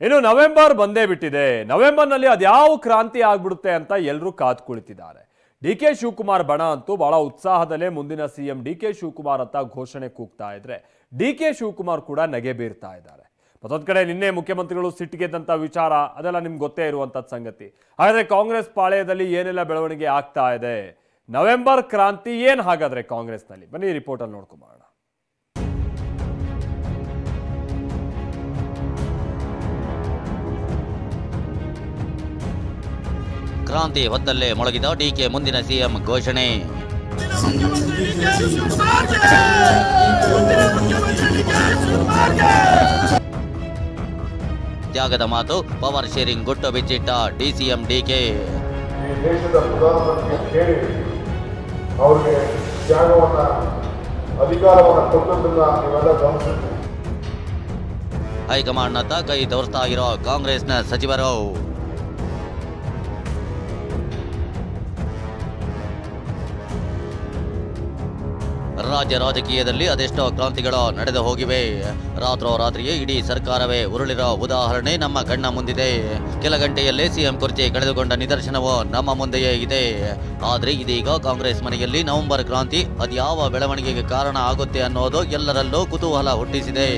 ಇನ್ನು ನವೆಂಬರ್ ಬಂದೇ ಬಿಟ್ಟಿದೆ. ನವೆಂಬರ್ನಲ್ಲಿ ಅದ್ಯಾವ ಕ್ರಾಂತಿ ಆಗ್ಬಿಡುತ್ತೆ ಅಂತ ಎಲ್ಲರೂ ಕಾದು ಕುಳಿತಿದ್ದಾರೆ. ಡಿಕೆ ಶಿವಕುಮಾರ್ ಬಣ ಅಂತೂ ಬಹಳ ಉತ್ಸಾಹದಲ್ಲೇ ಮುಂದಿನ ಸಿಎಂ ಡಿಕೆ ಶಿವಕುಮಾರ್ ಅಂತ ಘೋಷಣೆ ಕೂಗ್ತಾ ಇದ್ರೆ ಡಿಕೆ ಶಿವಕುಮಾರ್ ಕೂಡ ನಗೆ ಬೀರ್ತಾ ಇದ್ದಾರೆ. ಮತ್ತೊಂದು ಕಡೆ ನಿನ್ನೆ ಮುಖ್ಯಮಂತ್ರಿಗಳು ಸಿಟ್ಟಿಗೆದ್ದಂತ ವಿಚಾರ ಅದೆಲ್ಲ ನಿಮ್ಗೆ ಗೊತ್ತೇ ಇರುವಂತದ್ದು ಸಂಗತಿ. ಹಾಗಾದ್ರೆ ಕಾಂಗ್ರೆಸ್ ಪಾಳೆಯದಲ್ಲಿ ಏನೆಲ್ಲ ಬೆಳವಣಿಗೆ ಆಗ್ತಾ ಇದೆ, ನವೆಂಬರ್ ಕ್ರಾಂತಿ ಏನ್ ಹಾಗಾದ್ರೆ ಕಾಂಗ್ರೆಸ್ನಲ್ಲಿ, ಬನ್ನಿ ರಿಪೋರ್ಟ್ ಅಲ್ಲಿ ನೋಡ್ಕೊಂಬೋಣ. ಕ್ರಾಂತಿ ಹೊತ್ತಲ್ಲೇ ಮೊಳಗಿದ ಡಿಕೆ ಮುಂದಿನ ಸಿಎಂ ಘೋಷಣೆ. ತ್ಯಾಗದ ಮಾತು, ಪವರ್ ಶೇರಿಂಗ್ ಗುಟ್ಟು ಬಿಚ್ಚಿಟ್ಟ ಡಿಸಿಎಂ ಡಿಕೆ. ದೇಶದ ಪ್ರಧಾನಮಂತ್ರಿ ಕೇಳಿ ಅವರಿಗೆ ತ್ಯಾಗವನ್ನ ಅಧಿಕಾರವನ್ನ ಕೊಟ್ಟದನ್ನ ನೀವೆಲ್ಲ ಗಮನಿಸಿದ್ರಿ. ಹೈಕಮಾಂಡ್ನತ್ತ ಕೈ ತೋರಿಸ್ತಾ ಇರೋ ಕಾಂಗ್ರೆಸ್ನ ಸಚಿವರು. ರಾಜ್ಯ ರಾಜಕೀಯದಲ್ಲಿ ಅದೆಷ್ಟೋ ಕ್ರಾಂತಿಗಳು ನಡೆದು ಹೋಗಿವೆ. ರಾತ್ರೋರಾತ್ರಿಯೇ ಇಡೀ ಸರ್ಕಾರವೇ ಉರುಳಿರೋ ಉದಾಹರಣೆ ನಮ್ಮ ಕಣ್ಣ ಮುಂದಿದೆ. ಕೆಲ ಗಂಟೆಯಲ್ಲೇ ಸಿಎಂ ಕುರ್ಚಿ ಕಳೆದುಕೊಂಡ ನಿದರ್ಶನವೂ ನಮ್ಮ ಮುಂದೆಯೇ ಇದೆ. ಆದರೆ ಇದೀಗ ಕಾಂಗ್ರೆಸ್ ಮನೆಯಲ್ಲಿ ನವೆಂಬರ್ ಕ್ರಾಂತಿ ಅದ್ಯಾವ ಬೆಳವಣಿಗೆಗೆ ಕಾರಣ ಆಗುತ್ತೆ ಅನ್ನೋದು ಎಲ್ಲರಲ್ಲೂ ಕುತೂಹಲ ಹುಟ್ಟಿಸಿದೆ.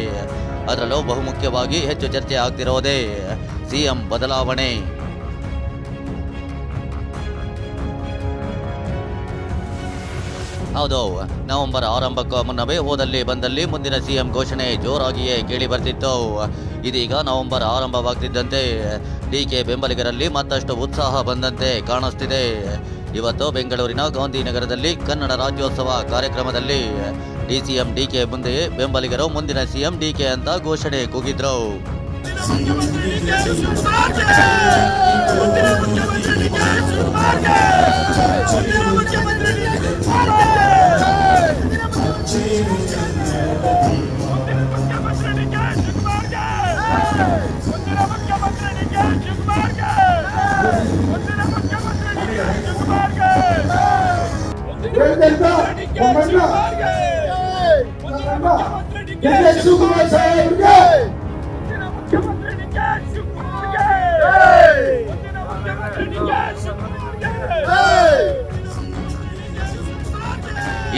ಅದರಲ್ಲೂ ಬಹುಮುಖ್ಯವಾಗಿ ಹೆಚ್ಚು ಚರ್ಚೆ ಆಗ್ತಿರೋದೇ ಸಿಎಂ ಬದಲಾವಣೆ. ಹೌದು, ನವೆಂಬರ್ ಆರಂಭಕ್ಕೂ ಮುನ್ನವೇ ಹೋದಲ್ಲಿ ಬಂದಲ್ಲಿ ಮುಂದಿನ ಸಿಎಂ ಘೋಷಣೆ ಜೋರಾಗಿಯೇ ಕೇಳಿ ಬರ್ತಿತ್ತು. ಇದೀಗ ನವೆಂಬರ್ ಆರಂಭವಾಗ್ತಿದ್ದಂತೆ ಡಿಕೆ ಬೆಂಬಲಿಗರಲ್ಲಿ ಮತ್ತಷ್ಟು ಉತ್ಸಾಹ ಬಂದಂತೆ ಕಾಣಿಸ್ತಿದೆ. ಇವತ್ತು ಬೆಂಗಳೂರಿನ ಗಾಂಧಿನಗರದಲ್ಲಿ ಕನ್ನಡ ರಾಜ್ಯೋತ್ಸವ ಕಾರ್ಯಕ್ರಮದಲ್ಲಿ ಡಿಸಿಎಂ ಡಿಕೆ ಮುಂದೆಯೇ ಬೆಂಬಲಿಗರು ಮುಂದಿನ ಸಿಎಂ ಡಿಕೆ ಅಂತ ಘೋಷಣೆ ಕೂಗಿದ್ರು.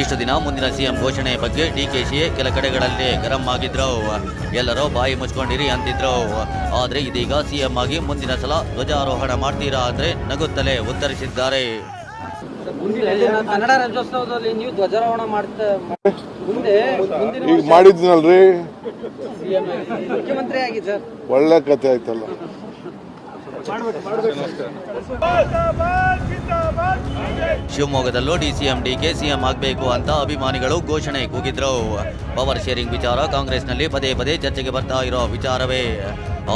ಇಷ್ಟು ದಿನ ಮುಂದಿನ ಸಿಎಂ ಘೋಷಣೆ ಬಗ್ಗೆ ಡಿಕೆಶಿ ಕೆಲ ಕಡೆಗಳಲ್ಲಿ ಗರಂ ಆಗಿದ್ರು. ಎಲ್ಲರೂ ಬಾಯಿ ಮುಚ್ಕೊಂಡಿರಿ ಅಂತಿದ್ರು. ಆದ್ರೆ ಇದೀಗ ಸಿಎಂ ಆಗಿ ಮುಂದಿನ ಸಲ ಧ್ವಜಾರೋಹಣ ಮಾಡ್ತೀರಾ ಅಂದ್ರೆ ನಗುತ್ತಲೇ ಉತ್ತರಿಸಿದ್ದಾರೆ. ಕನ್ನಡ ರಾಜ್ಯೋತ್ಸವದಲ್ಲಿ ನೀವು ಧ್ವಜಾರೋಹಣ ಮುಂದೆ ಈಗ ಮಾಡಿದ್ನಲ್ರಿ, ಮುಖ್ಯಮಂತ್ರಿ ಆಗಿ ಸರ್, ಒಳ್ಳೆ ಕತೆ ಆಯ್ತಲ್ಲ. ಶಿವಮೊಗ್ಗದಲ್ಲೂ ಡಿಸಿಎಂ ಡಿಕೆ ಸಿಎಂ ಆಗಬೇಕು ಅಂತ ಅಭಿಮಾನಿಗಳು ಘೋಷಣೆ ಕೂಗಿದ್ರು. ಪವರ್ ಶೇರಿಂಗ್ ವಿಚಾರ ಕಾಂಗ್ರೆಸ್ನಲ್ಲಿ ಪದೇ ಪದೇ ಚರ್ಚೆಗೆ ಬರ್ತಾ ಇರೋ ವಿಚಾರವೇ.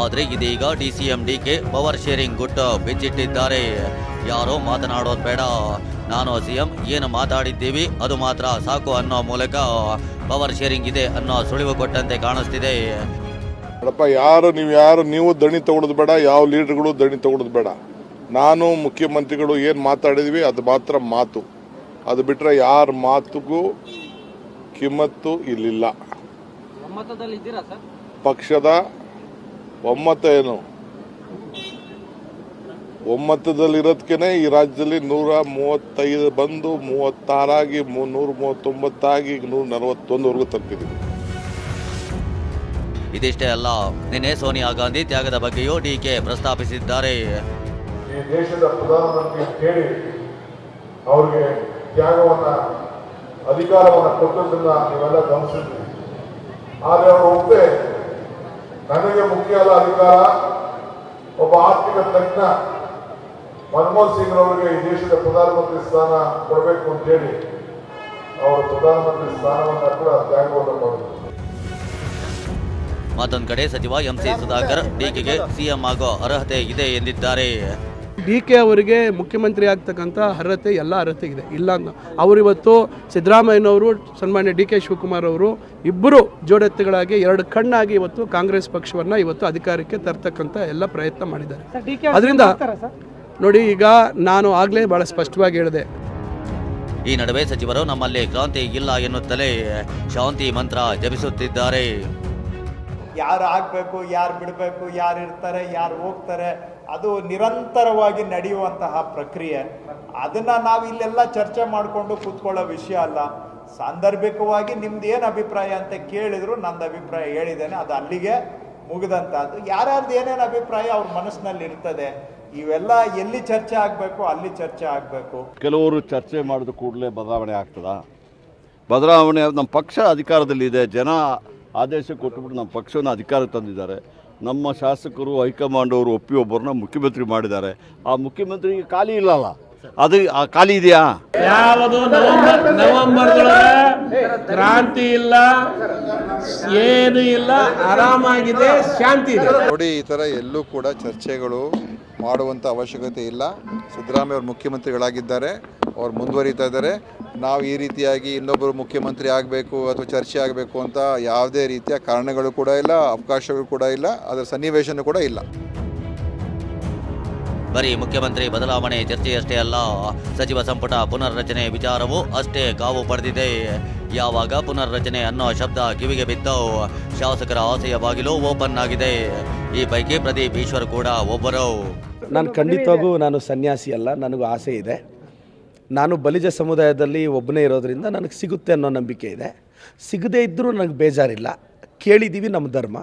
ಆದ್ರೆ ಇದೀಗ ಡಿಸಿಎಂ ಡಿಕೆ ಪವರ್ ಶೇರಿಂಗ್ ಗುಟ್ಟು ಬಿಚ್ಚಿಟ್ಟಿದ್ದಾರೆ. ಯಾರೋ ಮಾತನಾಡೋದು ಬೇಡ, ನಾನು ಸಿಎಂ, ಏನು ಮಾತಾಡಿದ್ದೀವಿ ಅದು ಮಾತ್ರ ಸಾಕು ಅನ್ನೋ ಮೂಲಕ ಪವರ್ ಶೇರಿಂಗ್ ಇದೆ ಅನ್ನೋ ಸುಳಿವು ಕೊಟ್ಟಂತೆ ಕಾಣಿಸ್ತಿದೆ. ನೀವು ದಣಿ ತಗೊಳ್ಳೋದು ಬೇಡ, ಯಾವ ಲೀಡರ್ಗಳು ದಣಿ ತಗೊಳ್ಳೋದು ಬೇಡ. ನಾನು ಮುಖ್ಯಮಂತ್ರಿಗಳು ಏನು ಮಾತಾಡಿದ್ವಿ ಅದು ಮಾತ್ರ ಮಾತು. ಅದು ಬಿಟ್ಟರೆ ಯಾರ ಮಾತುಗೂ ಕಿಮ್ಮತ್ತು ಇಲ್ಲಿಲ್ಲ. ಪಕ್ಷದ ಒಮ್ಮತ ಏನು, ಒಮ್ಮತದಲ್ಲಿರೋದಕ್ಕೆ ಈ ರಾಜ್ಯದಲ್ಲಿ 135 ಬಂದು 36 ಆಗಿ 139 ಆಗಿ 141ವರೆಗೂ ತಲುಪಿದ್ದೀವಿ. ಇದಿಷ್ಟೇ ಅಲ್ಲ, ನಿನ್ನೆ ಸೋನಿಯಾ ಗಾಂಧಿ ತ್ಯಾಗದ ಬಗ್ಗೆಯೂ ಡಿಕೆ ಪ್ರಸ್ತಾಪಿಸಿದ್ದಾರೆ. ಈ ದೇಶದ ಪ್ರಧಾನಮಂತ್ರಿ ಕೇಳಿ ಅವರಿಗೆ ತ್ಯಾಗವನ್ನ ಅಧಿಕಾರವನ್ನ ಕೊಟ್ಟದನ್ನ ನೀವೆಲ್ಲ ಗಮನಿಸಿದ್ರಿ. ಆದರೆ ಅವರು ಒಪ್ಪೆ ನನಗೆ ಮುಖ್ಯ ಅಲ್ಲ ಅಧಿಕಾರ, ಒಬ್ಬ ಆರ್ಥಿಕ ತಜ್ಞ ಮನಮೋಹನ್ ಸಿಂಗ್ ಅವರಿಗೆ ಈ ದೇಶದ ಪ್ರಧಾನಮಂತ್ರಿ ಸ್ಥಾನ ಕೊಡಬೇಕು ಅಂತ ಹೇಳಿ ಅವರು ಪ್ರಧಾನಮಂತ್ರಿ ಸ್ಥಾನವನ್ನ ಕೂಡ ತ್ಯಾಗವನ್ನು ಮಾಡಿದ್ರು. ಮತ್ತೊಂದು ಕಡೆ ಸಚಿವ ಎಂಸಿ ಸುಧಾಕರ್ ಡಿಕೆಗೆ ಸಿಎಂ ಆಗೋ ಅರ್ಹತೆ ಇದೆ ಎಂದಿದ್ದಾರೆ. ಡಿಕೆ ಅವರಿಗೆ ಮುಖ್ಯಮಂತ್ರಿ ಆಗ್ತಕ್ಕಂಥ ಅರ್ಹತೆ ಎಲ್ಲ ಅರ್ಹತೆ ಇದೆ, ಇಲ್ಲ ಅಂತ ಅವರಿವತ್ತು ಸಿದ್ದರಾಮಯ್ಯನವರು ಸನ್ಮಾನ್ಯ ಡಿಕೆ ಶಿವಕುಮಾರ್ ಅವರು ಇಬ್ಬರು ಜೋಡೆತ್ತುಗಳಾಗಿ ಎರಡು ಕಣ್ಣಾಗಿ ಇವತ್ತು ಕಾಂಗ್ರೆಸ್ ಪಕ್ಷವನ್ನು ಇವತ್ತು ಅಧಿಕಾರಕ್ಕೆ ತರ್ತಕ್ಕಂಥ ಎಲ್ಲ ಪ್ರಯತ್ನ ಮಾಡಿದ್ದಾರೆ. ಅದರಿಂದ ನೋಡಿ, ಈಗ ನಾನು ಆಗಲೇ ಭಾಳ ಸ್ಪಷ್ಟವಾಗಿ ಹೇಳಿದೆ, ಈ ನಡುವೆ ಸಚಿವರು ನಮ್ಮಲ್ಲಿ ಕ್ರಾಂತಿ ಇಲ್ಲ ಎನ್ನುತ್ತಲೇ ಶಾಂತಿ ಮಂತ್ರ ಜಪಿಸುತ್ತಿದ್ದಾರೆ. ಯಾರು ಆಗಬೇಕು, ಯಾರು ಬಿಡಬೇಕು, ಯಾರು ಇರ್ತಾರೆ, ಯಾರು ಹೋಗ್ತಾರೆ, ಅದು ನಿರಂತರವಾಗಿ ನಡೆಯುವಂತಹ ಪ್ರಕ್ರಿಯೆ. ಅದನ್ನು ನಾವು ಇಲ್ಲೆಲ್ಲ ಚರ್ಚೆ ಮಾಡಿಕೊಂಡು ಕೂತ್ಕೊಳ್ಳೋ ವಿಷಯ ಅಲ್ಲ. ಸಾಂದರ್ಭಿಕವಾಗಿ ನಿಮ್ದು ಏನು ಅಭಿಪ್ರಾಯ ಅಂತ ಕೇಳಿದ್ರು, ನಂದು ಅಭಿಪ್ರಾಯ ಹೇಳಿದ್ದೇನೆ, ಅದು ಅಲ್ಲಿಗೆ ಮುಗಿದಂಥದ್ದು. ಯಾರ್ಯಾರ್ದು ಏನೇನು ಅಭಿಪ್ರಾಯ ಅವ್ರ ಮನಸ್ಸಿನಲ್ಲಿ ಇರ್ತದೆ, ಇವೆಲ್ಲ ಎಲ್ಲಿ ಚರ್ಚೆ ಆಗಬೇಕು ಅಲ್ಲಿ ಚರ್ಚೆ ಆಗಬೇಕು. ಕೆಲವರು ಚರ್ಚೆ ಮಾಡಿದ ಕೂಡಲೇ ಬದಲಾವಣೆ ಆಗ್ತದಾ? ಬದಲಾವಣೆ ನಮ್ಮ ಪಕ್ಷ ಅಧಿಕಾರದಲ್ಲಿದೆ, ಜನ ಆದೇಶ ಕೊಟ್ಟುಬಿಟ್ಟು ನಮ್ಮ ಪಕ್ಷವನ್ನು ಅಧಿಕಾರಕ್ಕೆ ತಂದಿದ್ದಾರೆ. ನಮ್ಮ ಶಾಸಕರು ಹೈಕಮಾಂಡ್ ಅವರು ಒಪ್ಪಿ ಒಬ್ಬರನ್ನ ಮುಖ್ಯಮಂತ್ರಿ ಮಾಡಿದ್ದಾರೆ. ಆ ಮುಖ್ಯಮಂತ್ರಿಗೆ ಖಾಲಿ ಇಲ್ಲಲ್ಲ, ಅದು ಆ ಖಾಲಿ ಇದೆಯಾ? ಯಾವುದು ನವೆಂಬರ್ ಕ್ರಾಂತಿ ಇಲ್ಲ, ಏನು ಇಲ್ಲ, ಆರಾಮಾಗಿದೆ, ಶಾಂತಿ ಇದೆ. ನೋಡಿ, ಈ ಥರ ಎಲ್ಲೂ ಕೂಡ ಚರ್ಚೆಗಳು ಮಾಡುವಂಥ ಅವಶ್ಯಕತೆ ಇಲ್ಲ. ಸಿದ್ದರಾಮಯ್ಯ ಅವರು ಮುಖ್ಯಮಂತ್ರಿಗಳಾಗಿದ್ದಾರೆ, ಅವ್ರು ಮುಂದುವರಿತಾ ಇದ್ದಾರೆ. ನಾವು ಈ ರೀತಿಯಾಗಿ ಇನ್ನೊಬ್ಬರು ಮುಖ್ಯಮಂತ್ರಿ ಆಗಬೇಕು ಅಥವಾ ಚರ್ಚೆ ಆಗಬೇಕು ಅಂತ ಯಾವುದೇ ರೀತಿಯ ಕಾರಣಗಳು ಕೂಡ ಇಲ್ಲ, ಅವಕಾಶಗಳು ಕೂಡ ಇಲ್ಲ, ಅದರ ಸನ್ನಿವೇಶನೂ ಕೂಡ ಇಲ್ಲ. ಬರೀ ಮುಖ್ಯಮಂತ್ರಿ ಬದಲಾವಣೆ ಚರ್ಚೆಯಷ್ಟೇ ಅಲ್ಲ, ಸಚಿವ ಸಂಪುಟ ಪುನರ್ರಚನೆ ವಿಚಾರವೂ ಅಷ್ಟೇ ಕಾವು ಪಡೆದಿದೆ. ಯಾವಾಗ ಪುನರ್ರಚನೆ ಅನ್ನೋ ಶಬ್ದ ಕಿವಿಗೆ ಬಿದ್ದು ಶಾಸಕರ ಆಸೆಯ ಬಾಗಿಲು ಓಪನ್ ಆಗಿದೆ. ಈ ಪೈಕಿ ಪ್ರದೀಪ್ ಈಶ್ವರ್ ಕೂಡ ಒಬ್ಬರು. ನಾನು ಖಂಡಿತವಾಗೂ ನಾನು ಸನ್ಯಾಸಿ ಅಲ್ಲ, ನನಗೂ ಆಸೆ ಇದೆ. ನಾನು ಬಲಿಜ ಸಮುದಾಯದಲ್ಲಿ ಒಬ್ಬನೇ ಇರೋದರಿಂದ ನನಗೆ ಸಿಗುತ್ತೆ ಅನ್ನೋ ನಂಬಿಕೆ ಇದೆ. ಸಿಗದೇ ಇದ್ದರೂ ನನಗೆ ಬೇಜಾರಿಲ್ಲ. ಕೇಳಿದ್ದೀವಿ, ನಮ್ಮ ಧರ್ಮ.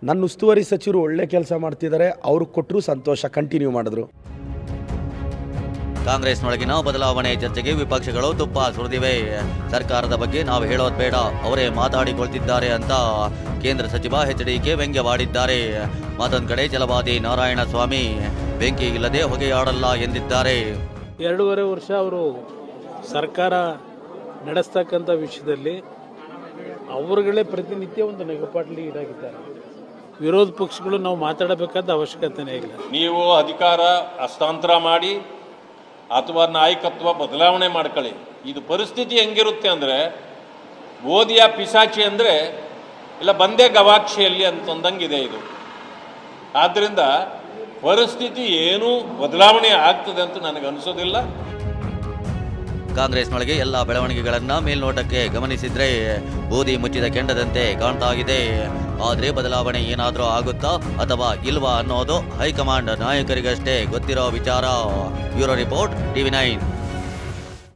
ನನ್ನ ಉಸ್ತುವಾರಿ ಸಚಿವರು ಒಳ್ಳೆ ಕೆಲಸ ಮಾಡ್ತಿದ್ದಾರೆ, ಅವರು ಕೊಟ್ಟರು ಸಂತೋಷ, ಕಂಟಿನ್ಯೂ ಮಾಡಿದ್ರು. ಕಾಂಗ್ರೆಸ್ನೊಳಗಿನ ಬದಲಾವಣೆ ಚರ್ಚೆಗೆ ವಿಪಕ್ಷಗಳು ತುಪ್ಪ ಸುರಿದಿವೆ. ಸರ್ಕಾರದ ಬಗ್ಗೆ ನಾವು ಹೇಳೋದು ಬೇಡ, ಅವರೇ ಮಾತಾಡಿಕೊಳ್ತಿದ್ದಾರೆ ಅಂತ ಕೇಂದ್ರ ಸಚಿವ HDK ವ್ಯಂಗ್ಯವಾಡಿದ್ದಾರೆ. ಮತ್ತೊಂದು ಕಡೆ ಛಲವಾದಿ ನಾರಾಯಣಸ್ವಾಮಿ ಬೆಂಕಿ ಇಲ್ಲದೆ ಹೊಗೆಯಾಡಲ್ಲ ಎಂದಿದ್ದಾರೆ. 2.5 ವರ್ಷ ಅವರು ಸರ್ಕಾರ ನಡೆಸ್ತಕ್ಕಂಥ ವಿಷಯದಲ್ಲಿ ಅವರುಗಳೇ ಪ್ರತಿನಿತ್ಯ ಒಂದು ನಗೆಪಾಟ್ಲಿ ಈಡಾಗಿದ್ದಾರೆ. ವಿರೋಧ ಪಕ್ಷಗಳು ನಾವು ಮಾತಾಡಬೇಕಾದ ಅವಶ್ಯಕತೆನೇ ಇಲ್ಲ. ನೀವು ಅಧಿಕಾರ ಹಸ್ತಾಂತರ ಮಾಡಿ ಅಥವಾ ನಾಯಕತ್ವ ಬದಲಾವಣೆ ಮಾಡ್ಕೊಳ್ಳಿ. ಇದು ಪರಿಸ್ಥಿತಿ ಹೆಂಗಿರುತ್ತೆ ಅಂದರೆ, ಓದಿಯ ಪಿಸಾಚಿ ಅಂದರೆ ಇಲ್ಲ ಬಂದೇ ಗವಾಕ್ಷಿಯಲ್ಲಿ ಅಂತಂದಂಗಿದೆ ಇದು. ಆದ್ದರಿಂದ ಪರಿಸ್ಥಿತಿ ಏನೂ ಬದಲಾವಣೆ ಆಗ್ತದೆ ಅಂತ ನನಗೆ ಅನಿಸೋದಿಲ್ಲ. ಕಾಂಗ್ರೆಸ್ನೊಳಗೆ ಎಲ್ಲ ಬೆಳವಣಿಗೆಗಳನ್ನ ಮೇಲ್ನೋಟಕ್ಕೆ ಗಮನಿಸಿದ್ರೆ ಬೂದಿ ಮುಚ್ಚಿದ ಕೆಂಡದಂತೆ ಕಾಣ್ತಾ ಇದೆ. ಆದರೆ ಬದಲಾವಣೆ ಏನಾದರೂ ಆಗುತ್ತಾ ಅಥವಾ ಇಲ್ವಾ ಅನ್ನೋದು ಹೈಕಮಾಂಡ್ ನಾಯಕರಿಗಷ್ಟೇ ಗೊತ್ತಿರೋ ವಿಚಾರ. Bureau report, TV9.